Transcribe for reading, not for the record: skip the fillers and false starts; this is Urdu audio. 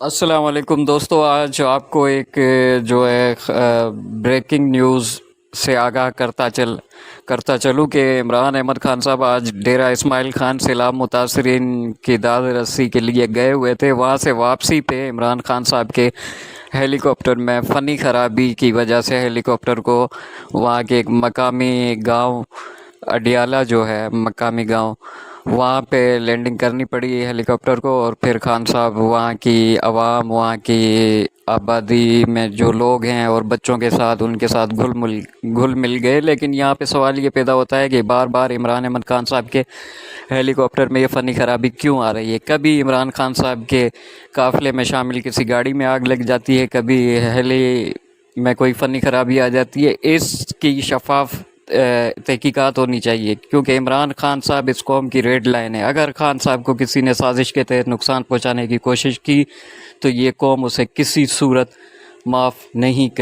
السلام علیکم دوستو، آج آپ کو ایک جو ہے بریکنگ نیوز سے آگاہ کرتا چلوں کہ عمران احمد خان صاحب آج ڈیرہ اسماعیل خان سیلاب متاثرین کی داد رسی کے لیے گئے ہوئے تھے۔ وہاں سے واپسی پہ عمران خان صاحب کے ہیلی کاپٹر میں فنی خرابی کی وجہ سے ہیلی کاپٹر کو وہاں کے ایک مقامی گاؤں اڈیالہ جو ہے مقامی گاؤں، وہاں پہ لینڈنگ کرنی پڑی ہیلی کاپٹر کو، اور پھر خان صاحب وہاں کی عوام، وہاں کی آبادی میں جو لوگ ہیں اور بچوں کے ساتھ ان کے ساتھ گھل مل گئے۔ لیکن یہاں پہ سوال یہ پیدا ہوتا ہے کہ بار بار عمران احمد خان صاحب کے ہیلی کاپٹر میں یہ فنی خرابی کیوں آ رہی ہے؟ کبھی عمران خان صاحب کے قافلے میں شامل کسی گاڑی میں آگ لگ جاتی ہے، کبھی ہیلی میں کوئی فنی خرابی آ جاتی ہے۔ اس کی شفاف تحقیقات ہونی چاہیے، کیونکہ عمران خان صاحب اس قوم کی ریڈ لائن ہے۔ اگر خان صاحب کو کسی نے سازش کے تحت نقصان پہنچانے کی کوشش کی تو یہ قوم اسے کسی صورت معاف نہیں کرے۔